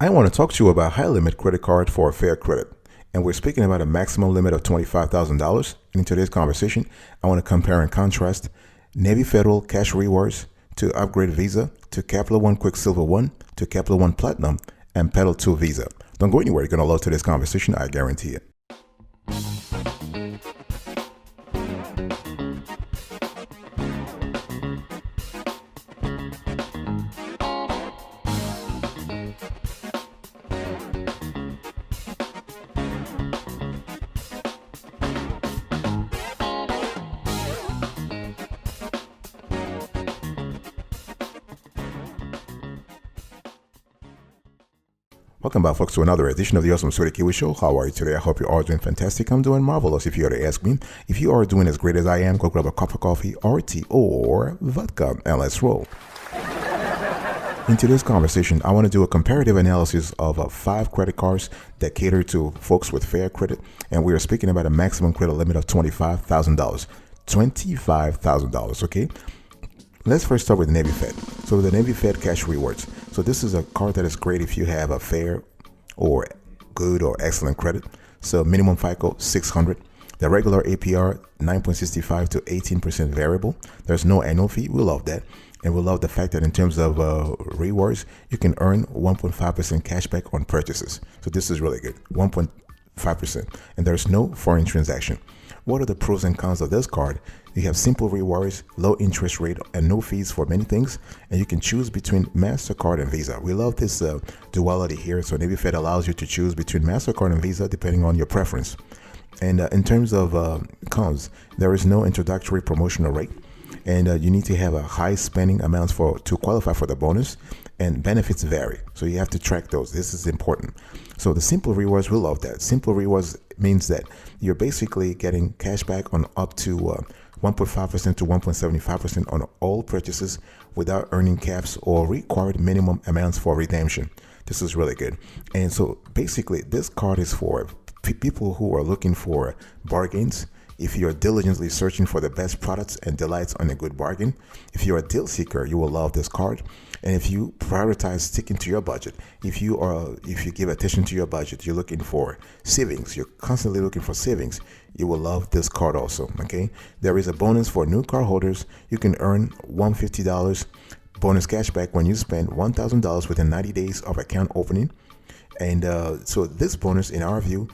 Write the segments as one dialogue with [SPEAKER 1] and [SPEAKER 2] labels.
[SPEAKER 1] I want to talk to you about high limit credit card for a fair credit. And we're speaking about a maximum limit of $25,000. In today's conversation, I want to compare and contrast Navy Federal Cash Rewards to Upgrade Visa to Capital One Quick Silver One to Capital One Platinum and Pedal 2 Visa. Don't go anywhere. You're going to love today's conversation. I guarantee it. Welcome back, folks, to another edition of the Awesome Sweaty Kiwi Show. How are you today? I hope you're all doing fantastic. I'm doing marvelous. If you were to ask me, if you are doing as great as I am, go grab a cup of coffee, or tea, or vodka, and let's roll. In today's conversation, I want to do a comparative analysis of 5 credit cards that cater to folks with fair credit, and we are speaking about a maximum credit limit of $25,000. $25,000, okay? Let's first start with Navy Fed. So the Navy Fed Cash Rewards. So this is a card that is great if you have a fair or good or excellent credit. So minimum FICO 600. The regular APR 9.65 to 18% variable. There's no annual fee. We love that. And we love the fact that in terms of rewards, you can earn 1.5% cashback on purchases. So this is really good. 1.5%. And there's no foreign transaction. What are the pros and cons of this card? You have simple rewards, low interest rate, and no fees for many things. And you can choose between MasterCard and Visa. We love this duality here. So Navy Fed allows you to choose between MasterCard and Visa depending on your preference. And in terms of cons, there is no introductory promotional rate. And you need to have a high spending amounts to qualify for the bonus, and benefits vary. So you have to track those. This is important. So the simple rewards, we love that. Simple rewards means that you're basically getting cash back on up to 1.5% to 1.75% on all purchases without earning caps or required minimum amounts for redemption. This is really good. And so basically this card is for people who are looking for bargains. If you're diligently searching for the best products and delights on a good bargain, if you're a deal seeker, you will love this card. And if you prioritize sticking to your budget, if you give attention to your budget, you're looking for savings, you're constantly looking for savings, you will love this card also. Okay, there is a bonus for new card holders. You can earn $150 bonus cashback when you spend $1,000 within 90 days of account opening. And so this bonus, in our view,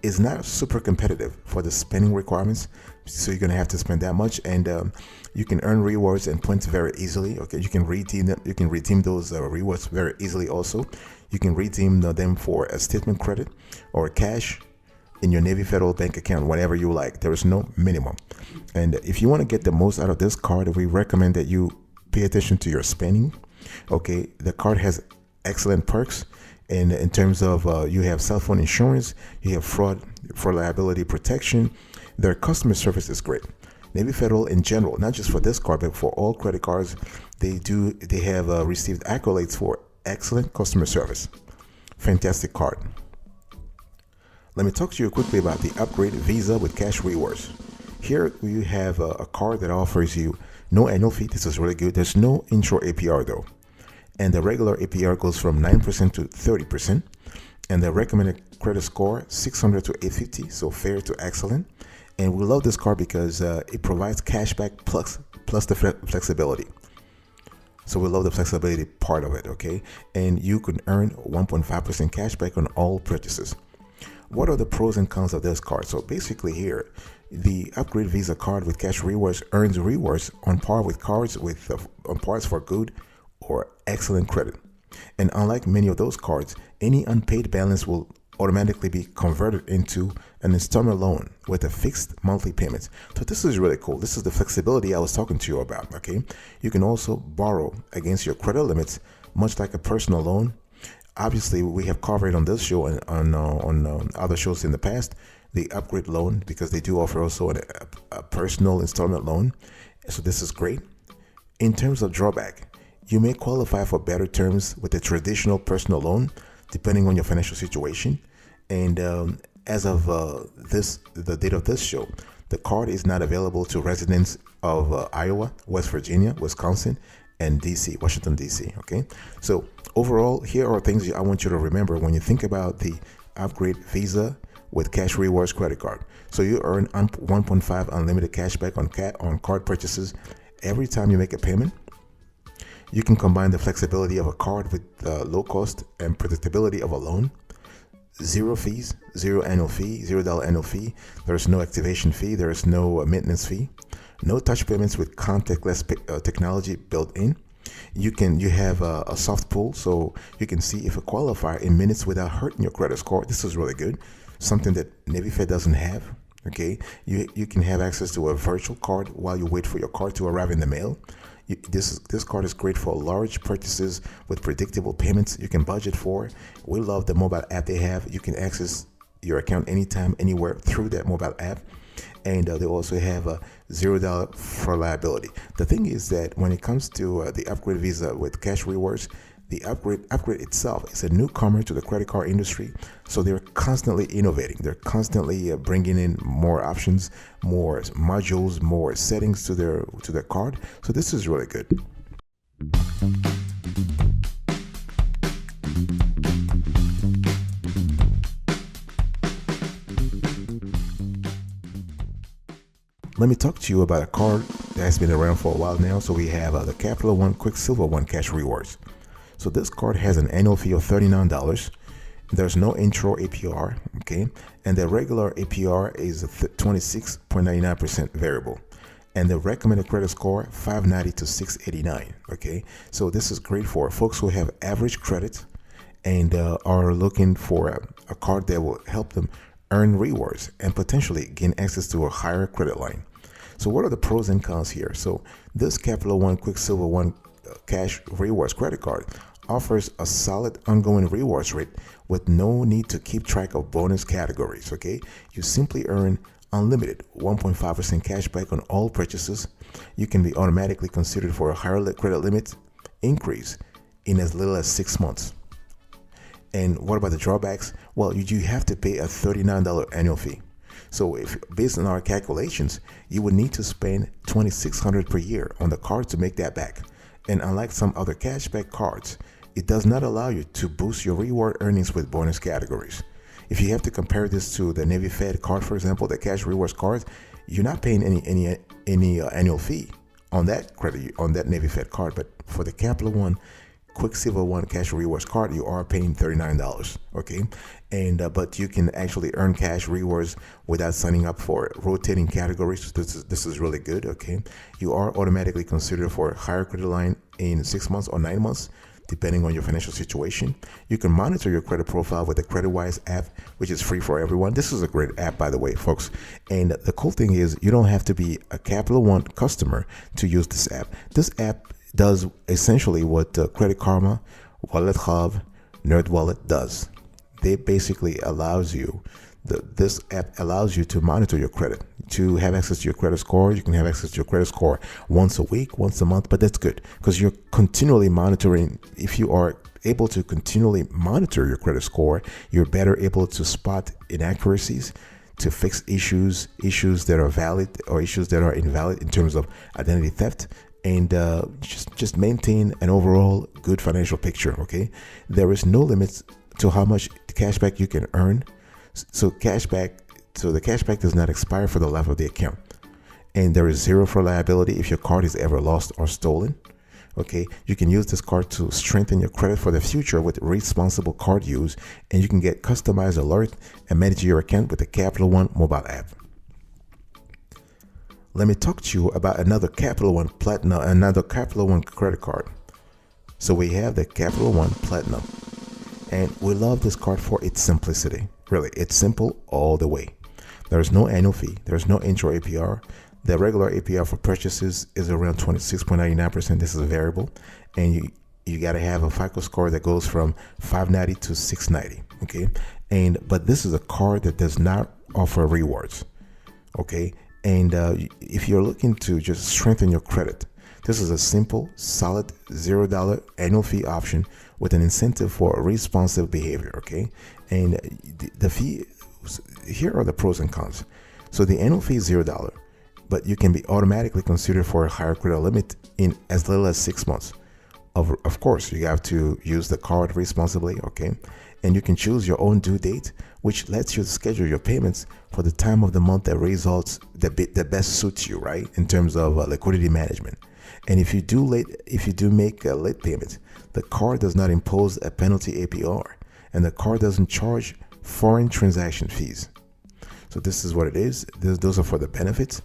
[SPEAKER 1] is not super competitive for the spending requirements. So you're going to have to spend that much, and you can earn rewards and points very easily. Okay, you can redeem them. You can redeem those rewards very easily. Also, you can redeem them for a statement credit or cash in your Navy Federal bank account, whatever you like. There is no minimum. And if you want to get the most out of this card, we recommend that you pay attention to your spending. Okay, the card has excellent perks. And in terms of you have cell phone insurance, you have fraud liability protection. Their customer service is great. Navy Federal in general, not just for this card, but for all credit cards, they have received accolades for excellent customer service. Fantastic card. Let me talk to you quickly about the Upgrade Visa with Cash Rewards. Here you have a card that offers you no annual fee. This is really good. There's no intro APR though. And the regular APR goes from 9% to 30%. And the recommended credit score, 600 to 850, so fair to excellent. And we love this card because it provides cashback plus the flexibility. So we love the flexibility part of it, okay? And you can earn 1.5% cashback on all purchases. What are the pros and cons of this card? So basically here, the Upgrade Visa card with Cash Rewards earns rewards on par with cards on pars for good or excellent credit. And unlike many of those cards, any unpaid balance will automatically be converted into an installment loan with a fixed monthly payment. So this is really cool. This is the flexibility I was talking to you about. Okay, you can also borrow against your credit limits, much like a personal loan. Obviously, we have covered on this show and on other shows in the past the Upgrade loan, because they do offer also a personal installment loan. So this is great. In terms of drawback, you may qualify for better terms with a traditional personal loan, depending on your financial situation. And as of the date of this show, the card is not available to residents of Iowa, West Virginia, Wisconsin, and DC, Washington, DC. Okay, so overall, here are things I want you to remember when you think about the upgrade Visa with cash rewards credit card. So you earn 1.5 unlimited cashback on card purchases every time you make a payment. You can combine the flexibility of a card with low cost and predictability of a loan. Zero fees, zero annual fee, $0 annual fee. There's no activation fee. There is no maintenance fee. No touch payments with contactless technology built in. You have a soft pull, so you can see if a qualifier in minutes without hurting your credit score. This is really good. Something that Navy Fed doesn't have. Okay, you can have access to a virtual card while you wait for your card to arrive in the mail. This card is great for large purchases with predictable payments you can budget for. We love the mobile app they have. You can access your account anytime, anywhere through that mobile app. And they also have a $0 for liability. The thing is that when it comes to the upgrade Visa with cash rewards, the upgrade itself is a newcomer to the credit card industry. So they're constantly innovating. They're constantly bringing in more options, more modules, more settings to their card. So this is really good. Let me talk to you about a card that has been around for a while now. So we have the Capital One Quicksilver One Cash Rewards. So this card has an annual fee of $39. There's no intro APR, okay? And the regular APR is 26.99% variable. And the recommended credit score, 590 to 689, okay? So this is great for folks who have average credit and are looking for a card that will help them earn rewards and potentially gain access to a higher credit line. So what are the pros and cons here? So this Capital One Quicksilver One Cash Rewards credit card offers a solid ongoing rewards rate with no need to keep track of bonus categories, okay? You simply earn unlimited 1.5% cash back on all purchases. You can be automatically considered for a higher credit limit increase in as little as 6 months. And what about the drawbacks? Well, you have to pay a $39 annual fee. So if based on our calculations, you would need to spend $2,600 per year on the card to make that back. And unlike some other cashback cards, it does not allow you to boost your reward earnings with bonus categories. If you have to compare this to the Navy Fed card, for example, the cash rewards cards, you're not paying any annual fee on that Navy Fed card. But for the Capital One Quicksilver One Cash Rewards card, you are paying $39, okay? And but you can actually earn cash rewards without signing up for rotating categories. This is really good, okay? You are automatically considered for a higher credit line in 6 months or 9 months, depending on your financial situation. You can monitor your credit profile with the CreditWise app, which is free for everyone. This is a great app, by the way, folks. And the cool thing is you don't have to be a Capital One customer to use this app. This app does essentially what Credit Karma, Wallet Hub, NerdWallet does. They basically allows you, this app allows you to monitor your credit, to have access to your credit score. You can have access to your credit score once a week, once a month, but that's good because you're continually monitoring. If you are able to continually monitor your credit score, you're better able to spot inaccuracies, to fix issues that are valid or issues that are invalid in terms of identity theft, and just maintain an overall good financial picture, okay? There is no limit to how much cashback you can earn. So the cashback does not expire for the life of the account. And there is zero for liability if your card is ever lost or stolen, okay? You can use this card to strengthen your credit for the future with responsible card use, and you can get customized alert and manage your account with the Capital One mobile app. Let me talk to you about another Capital One Platinum, another Capital One credit card. So we have the Capital One Platinum, and we love this card for its simplicity. Really, it's simple all the way. There's no annual fee. There's no intro APR. The regular APR for purchases is around 26.99%. This is a variable, and you got to have a FICO score that goes from 590 to 690. Okay, but this is a card that does not offer rewards. Okay. And if you're looking to just strengthen your credit, this is a simple, solid $0 annual fee option with an incentive for responsive behavior, okay? And the fee, here are the pros and cons. So the annual fee is $0, but you can be automatically considered for a higher credit limit in as little as 6 months. Of course, you have to use the card responsibly, okay? And you can choose your own due date, which lets you schedule your payments for the time of the month that results that best suits you, right? In terms of liquidity management. And if you do make a late payment, the card does not impose a penalty APR, and the card doesn't charge foreign transaction fees. So this is what it is. Those are for the benefits.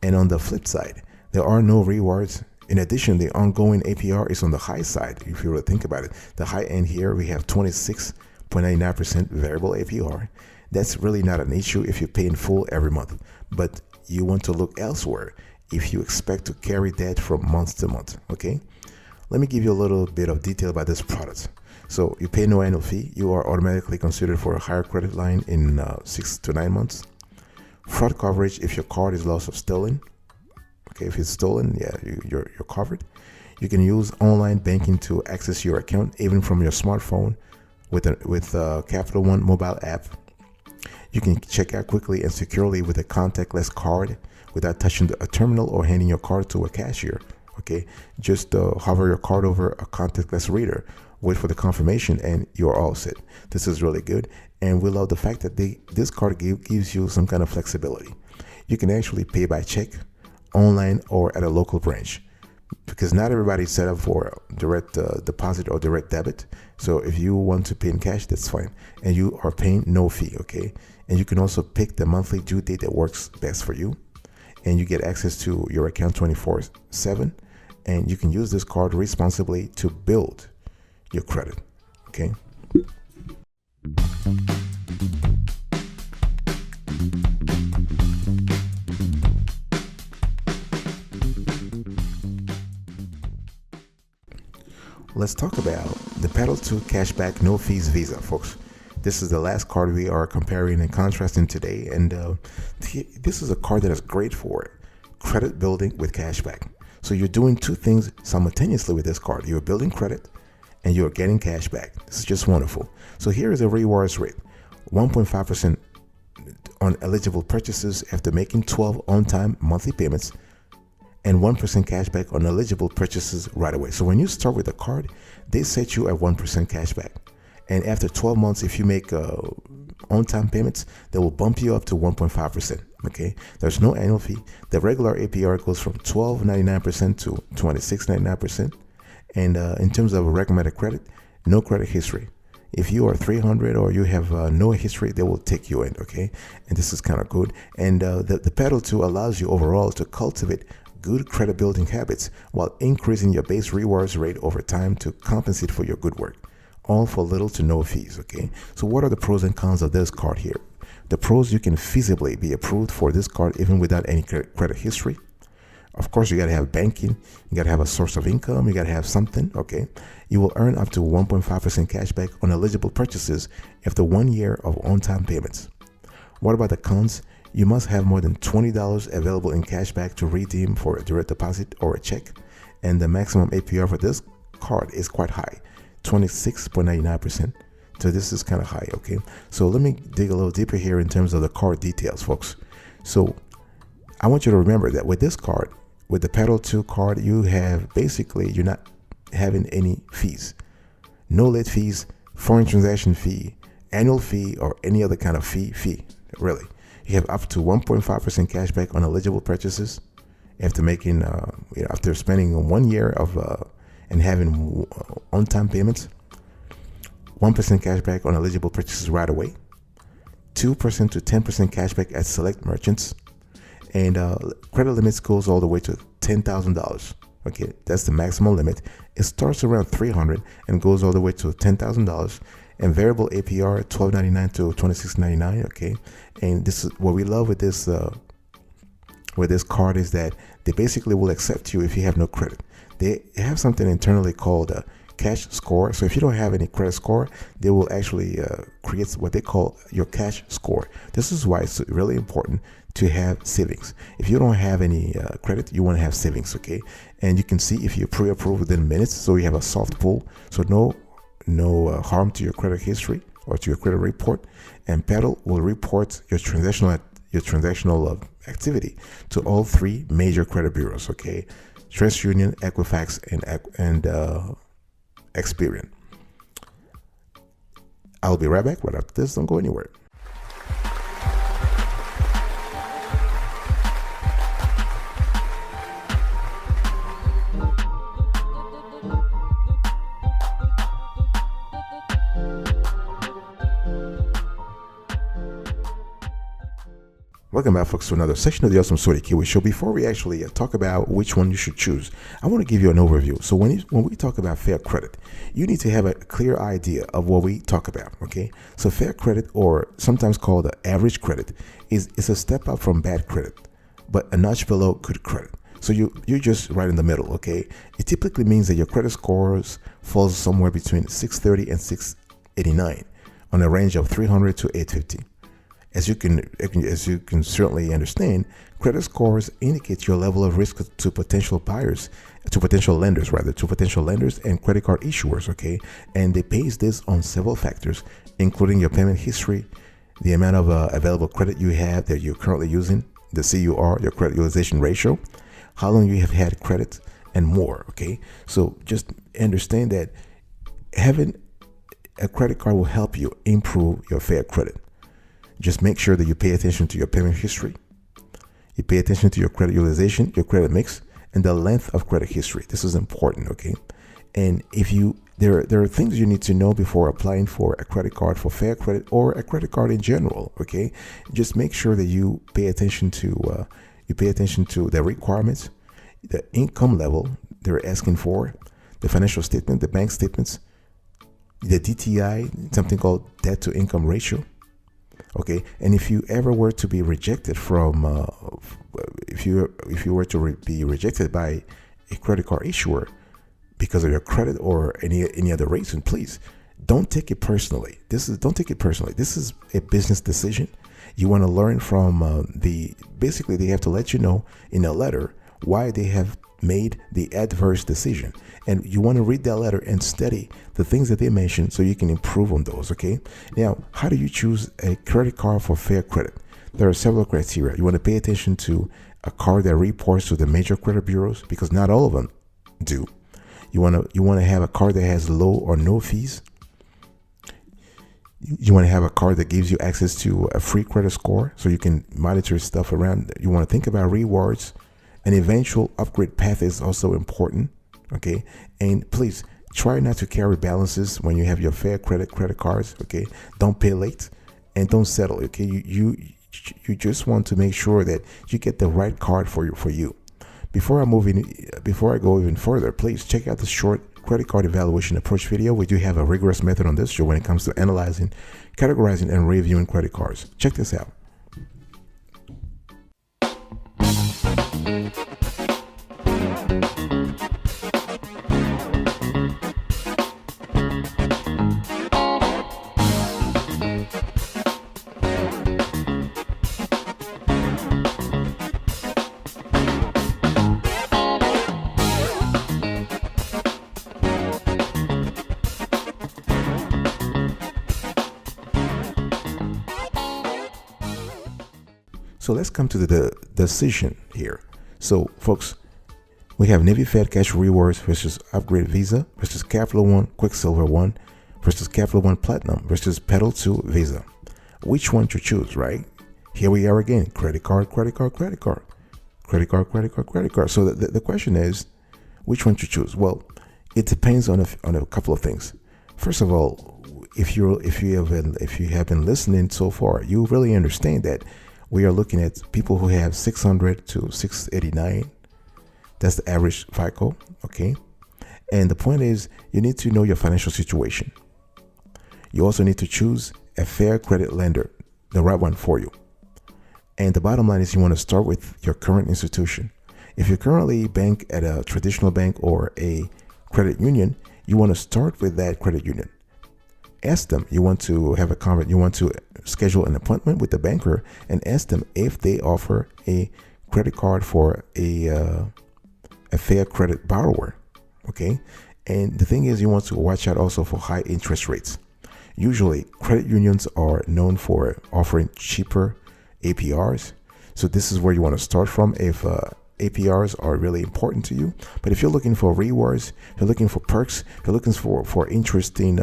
[SPEAKER 1] And on the flip side, there are no rewards. In addition, the ongoing APR is on the high side. If you really think about it, the high end here, we have 26.99% variable APR. That's really not an issue if you pay in full every month, but you want to look elsewhere if you expect to carry debt from month to month, okay? Let me give you a little bit of detail about this product. So you pay no annual fee. You are automatically considered for a higher credit line in 6 to 9 months. Fraud coverage if your card is lost or stolen. Okay, if it's stolen, yeah, you're covered. You can use online banking to access your account even from your smartphone with Capital One mobile app. You can check out quickly and securely with a contactless card without touching a terminal or handing your card to a cashier. Okay, just hover your card over a contactless reader, wait for the confirmation, and you're all set. This is really good, and we love the fact that this card gives you some kind of flexibility. You can actually pay by check, online, or at a local branch, because not everybody's set up for direct deposit or direct debit. So if you want to pay in cash, that's fine, and you are paying no fee, okay? And you can also pick the monthly due date that works best for you, and you get access to your account 24/7, and you can use this card responsibly to build your credit, okay? Let's talk about the Pedal to Cashback No Fees Visa, folks. This is the last card we are comparing and contrasting today, and this is a card that is great for credit building with cashback. So you're doing two things simultaneously with this card. You're building credit and you're getting cash back. This is just wonderful. So here is a rewards rate: 1.5% on eligible purchases after making 12 on-time monthly payments, and 1% cash back on eligible purchases right away. So when you start with a card, they set you at 1% cash back. And after 12 months, if you make on-time payments, they will bump you up to 1.5%. Okay, there's no annual fee. The regular APR goes from 12.99% to 26.99%. And in terms of recommended credit, no credit history. If you are 300 or you have no history, they will take you in. Okay, and this is kind of good. And the Pedal 2 allows you overall to cultivate good credit building habits while increasing your base rewards rate over time to compensate for your good work, all for little to no fees. Okay, so what are the pros and cons of this card here? The pros: you can feasibly be approved for this card even without any credit history. Of course, you got to have banking, you got to have a source of income, you got to have something. Okay, you will earn up to 1.5% cash back on eligible purchases after 1 year of on-time payments. What about the cons? You must have more than $20 available in cash back to redeem for a direct deposit or a check, and the maximum APR for this card is quite high, 26.99%. So this is kind of high. Okay, so let me dig a little deeper here in terms of the card details, folks. So I want you to remember that with this card, with the Pedal 2 card, you have basically, you're not having any fees, no late fees, foreign transaction fee, annual fee, or any other kind of fee, really. You have up to 1.5% cash back on eligible purchases after making, after spending 1 year of and having on-time payments. 1% cash back on eligible purchases right away. 2% to 10% cash back at select merchants. And credit limits goes all the way to $10,000. Okay, that's the maximum limit. It starts around $300 and goes all the way to $10,000. And variable APR $12.99 to $26.99. Okay, and this is what we love with this card, is that they basically will accept you if you have no credit. They have something internally called a cash score. So if you don't have any credit score, they will actually create what they call your cash score. This is why it's really important to have savings. If you don't have any credit, you want to have savings. Okay, and you can see if you pre-approve within minutes, so you have a soft pull, so no harm to your credit history or to your credit report. And Pedal will report your transactional activity to all three major credit bureaus. Okay, Trust Union, Equifax, Experian. I'll be right back right after this. Don't go anywhere. Welcome back, folks, to another section of the Awesome Sorty Kiwi Show. Before we actually talk about which one you should choose, I want to give you an overview. So when we talk about fair credit, you need to have a clear idea of what we talk about, okay? So fair credit, or sometimes called the average credit, is a step up from bad credit, but a notch below good credit. So you're just right in the middle, okay? It typically means that your credit scores falls somewhere between 630 and 689 on a range of 300 to 850. As you can certainly understand, credit scores indicate your level of risk to potential lenders and credit card issuers, okay? And they base this on several factors, including your payment history, the amount of available credit you have that you're currently using, the CUR, your credit utilization ratio, how long you have had credit, and more, okay? So just understand that having a credit card will help you improve your fair credit. Just make sure that you pay attention to your payment history, you pay attention to your credit utilization, your credit mix, and the length of credit history. This is important, okay? And there are things you need to know before applying for a credit card for fair credit or a credit card in general, okay? Just make sure that you pay attention to the requirements, the income level they're asking for, the financial statement, the bank statements, the DTI, something called debt to income ratio. Okay, and if you ever were to be rejected from, if you were to be rejected by a credit card issuer because of your credit or any other reason, please don't take it personally. Don't take it personally. This is a business decision. You want to learn from basically they have to let you know in a letter why they have made the adverse decision, and you want to read that letter and study the things that they mentioned so you can improve on those. Okay, now how do you choose a credit card for fair credit? There are several criteria. You want to pay attention to a card that reports to the major credit bureaus, because not all of them do. You want to have a card that has low or no fees. You want to have a card that gives you access to a free credit score so you can monitor stuff around. You want to think about rewards. An eventual upgrade path is also important, okay? And please try not to carry balances when you have your fair credit cards, okay? Don't pay late and don't settle, okay? You just want to make sure that you get the right card for you. Before I go even further, please check out the short credit card evaluation approach video. We do have a rigorous method on this show when it comes to analyzing, categorizing, and reviewing credit cards. Check this out. So let's come to the decision here. So folks, we have Navy Fed Cash Rewards versus Upgrade Visa versus Capital One Quicksilver One versus Capital One Platinum versus Pedal 2 Visa. Which one to choose, right? Here we are again, credit card, credit card, credit card, credit card, credit card, credit card. So the question is, which one to choose? Well, it depends on a couple of things. First of all, if you have been listening so far, you really understand that we are looking at people who have 600 to 689. That's the average FICO, okay? And the point is, you need to know your financial situation. You also need to choose a fair credit lender, the right one for you. And the bottom line is, you want to start with your current institution. If you currently bank at a traditional bank or a credit union, you want to start with that credit union. Ask them, you want to schedule an appointment with the banker and ask them if they offer a credit card for a fair credit borrower, okay? And the thing is, you want to watch out also for high interest rates. Usually, credit unions are known for offering cheaper APRs. So this is where you want to start from if APRs are really important to you. But if you're looking for rewards, if you're looking for perks, if you're looking for interesting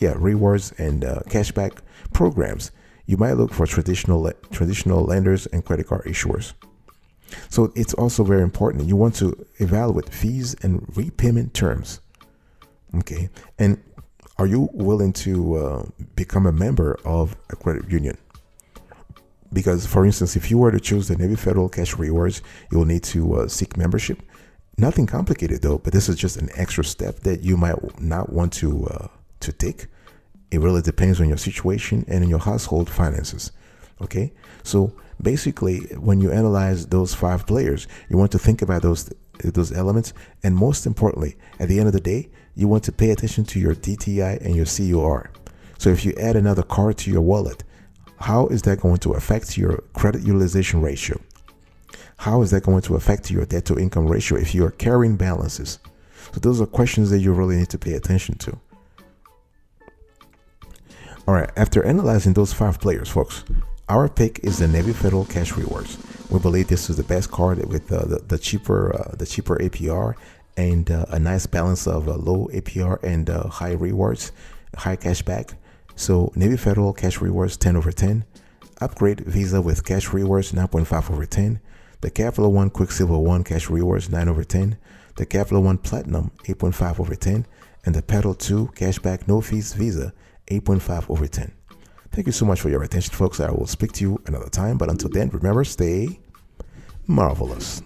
[SPEAKER 1] rewards and cashback programs, you might look for traditional lenders and credit card issuers. So it's also very important. You want to evaluate fees and repayment terms. Okay. And are you willing to become a member of a credit union? Because, for instance, if you were to choose the Navy Federal Cash Rewards, you'll need to seek membership. Nothing complicated though, but this is just an extra step that you might not want to take. It really depends on your situation and in your household finances. Okay, so basically, when you analyze those 5 players, you want to think about those elements, and most importantly, at the end of the day, you want to pay attention to your DTI and your CUR. So if you add another card to your wallet, how is that going to affect your credit utilization ratio? How is that going to affect your debt to income ratio if you are carrying balances? So those are questions that you really need to pay attention to. All right, after analyzing those 5 players, folks, our pick is the Navy Federal Cash Rewards. We believe this is the best card with the cheaper APR and a nice balance of low APR and high rewards, high cashback. So Navy Federal Cash Rewards 10 over 10. Upgrade Visa with Cash Rewards 9.5 over 10. The Capital One Quicksilver 1 Cash Rewards 9 over 10. The Capital One Platinum 8.5 over 10. And the Pedal 2 Cashback No Fees Visa 8.5 over 10. Thank you so much for your attention, folks. I will speak to you another time. But until then, remember, stay marvelous.